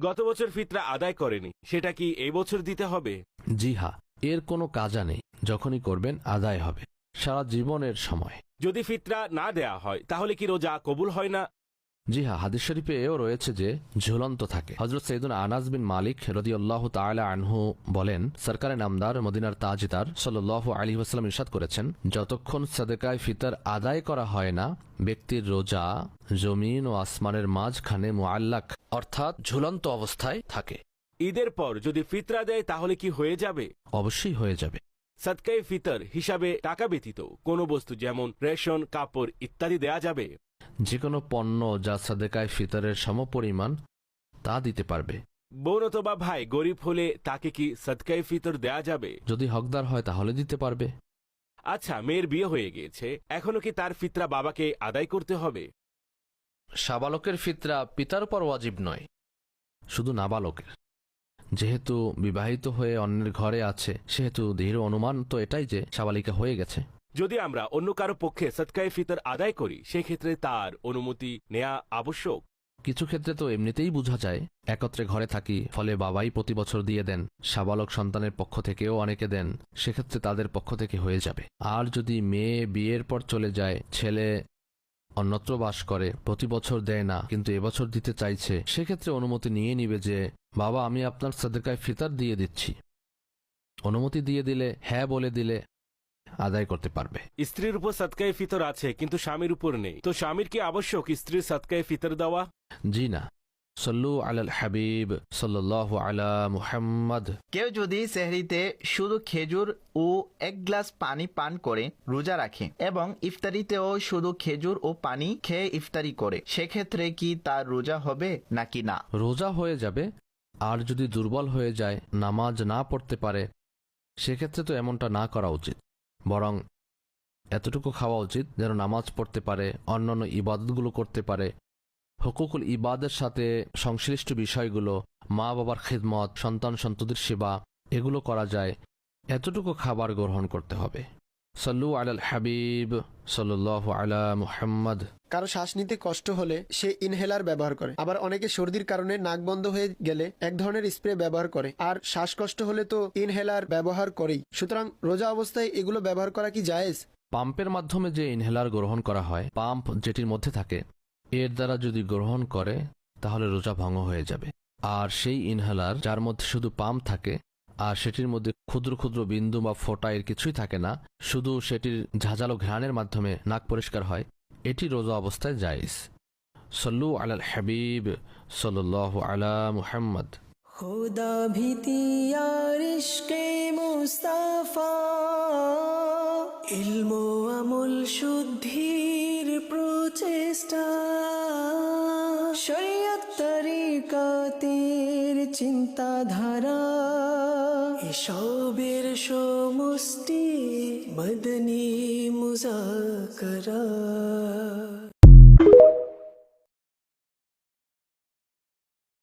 গত বছর ফিতরা আদায় করেনি, সেটা কি এই বছর দিতে হবে? জি হ্যাঁ, এর কোনো কাজা নেই, যখনই করবেন আদায় হবে, সারা জীবনের সময়। যদি ফিতরা না দেয়া হয় তাহলে কি রোজা কবুল হয় না? জি হ্যাঁ, হাদিস শরীফে এও রয়েছে যে ঝুলন্ত থাকে। হযরত সাইয়্যিদুনা আনাস বিন মালিক রাদিয়াল্লাহু তাআলা আনহু বলেন, সরকারে নামদার মদিনার তাজদার সাল্লাল্লাহু আলাইহি ওয়াসাল্লাম ইরশাদ করেছেন, যতক্ষণ সাদকায়ে ফিতর আদায় করা হয় না, ব্যক্তির রোজা জমিন ও আসমানের মাঝখানে মুআল্লাক অর্থাৎ ঝুলন্ত অবস্থায় থাকে। ঈদের পর যদি ফিতরা দেয় তাহলে কি হয়ে যাবে? অবশ্যই হয়ে যাবে। সাদকায়ে ফিতর হিসাবে টাকা ব্যতীত কোনো বস্তু যেমন রেশন, কাপড় ইত্যাদি দেয়া যাবে? যে কোনো পণ্য যা সাদকায়ে ফিতরের সমপরিমাণ তা দিতে পারবে। বোন অথবা ভাই গরিব হলে তাকে কি সাদকায়ে ফিতর দেয়া যাবে? যদি হকদার হয় তাহলে দিতে পারবে। আচ্ছা, মেয়ের বিয়ে হয়ে গিয়েছে, এখনো কি তার ফিতরা বাবাকে আদায় করতে হবে? সাবালকের ফিতরা পিতার উপর ওয়াজিব নয়, শুধু নাবালকের। যেহেতু বিবাহিত হয়ে অন্যের ঘরে আছে, সেহেতু দৃঢ় অনুমান তো এটাই যে সাবালিকা হয়ে গেছে। যদি আমরা অন্য কারো পক্ষে সাদকায়ে ফিতর আদায় করি, সেক্ষেত্রে তার অনুমতি নেওয়া আবশ্যক। কিছু ক্ষেত্রে তো এমনিতেই বোঝা যায়, একত্রে ঘরে থাকি, ফলে বাবাই প্রতি বছর দিয়ে দেন, সাবালক সন্তানের পক্ষ থেকেও অনেকে দেন, সেক্ষেত্রে তাদের পক্ষ থেকে হয়ে যাবে। আর যদি মেয়ে বিয়ের পর চলে যায়, ছেলে অন্যত্র বাস করে, প্রতি বছর দেয় না কিন্তু এবছর দিতে চাইছে, সেক্ষেত্রে অনুমতি নিয়ে নিবে যে বাবা আমি আপনার সাদকায়ে ফিতর দিয়ে দিচ্ছি। অনুমতি দিয়ে দিলে, হ্যাঁ বলে দিলে আদায় করতে পারবে। স্ত্রীর উপর সাদকায়ে ফিতর আছে কিন্তু স্বামীর উপর নেই, তো স্বামীর কি আবশ্যক স্ত্রীর সাদকায়ে ফিতর দেওয়া? জি না। সল্লু আলাল হাবিব সাল্লাল্লাহু আলা মুহাম্মদ। কেউ যদি সেহরিতে শুধু খেজুর ও 1 গ্লাস পানি পান করে রোজা রাখে এবং ইফতারিতেও শুধু খেজুর ও পানি খেয়ে ইফতারি করে, সেক্ষেত্রে কি তার রোজা হবে নাকি না? রোজা হয়ে যাবে। আর যদি দুর্বল হয়ে যায়, নামাজ না পড়তে পারে, সেক্ষেত্রে তো এমনটা না করা উচিত, বরং এতটুকু খাওয়া উচিত যেন নামাজ পড়তে পারে, অন্যান্য ইবাদতগুলো করতে পারে, হুকুকুল ইবাদের সাথে সংশ্লিষ্ট বিষয়গুলো, মা বাবার খিদমত, সন্তান সন্ততির সেবা, এগুলো করা যায়, এতটুকু খাবার গ্রহণ করতে হবে। সল্লু আলাল হাবিব সাল্লাল্লাহু আলা মুহাম্মদ। কারো শ্বাস নিতে কষ্ট হলে সে ইনহেলার ব্যবহার করে, আবার অনেকে সর্দির কারণে নাক বন্ধ হয়ে গেলে এক ধরনের স্প্রে ব্যবহার করে, আর শ্বাসকষ্ট হলে তো ইনহেলার ব্যবহার করেই। সুতরাং রোজা অবস্থায় এগুলো ব্যবহার করা কি জায়েজ? পাম্পের মাধ্যমে যে ইনহেলার গ্রহণ করা হয়, পাম্প যেটির মধ্যে থাকে, এর দ্বারা যদি গ্রহণ করে তাহলে রোজা ভঙ্গ হয়ে যাবে। আর সেই ইনহেলার যার মধ্যে শুধু পাম্প থাকে আর সেটির মধ্যে ক্ষুদ্র ক্ষুদ্র বিন্দু বা ফোঁটা এর কিছুই থাকে না, শুধু সেটির ঝাঁঝালো ঘ্রাণের মাধ্যমে নাক পরিষ্কার হয়, এটি রোজা অবস্থায় জায়েজ। সল্লু আলাল হাবিব সাল্লাল্লাহু আলা মুহাম্মদ। खुदा भीति यार इश्क़े मुस्ताफा, इल्मो আমল শুদ্ধির প্রচেষ্টা, শরীয়ত তরিকাতের চিন্তাধারা, এসবের সমষ্টি মদনী মুজাকরা।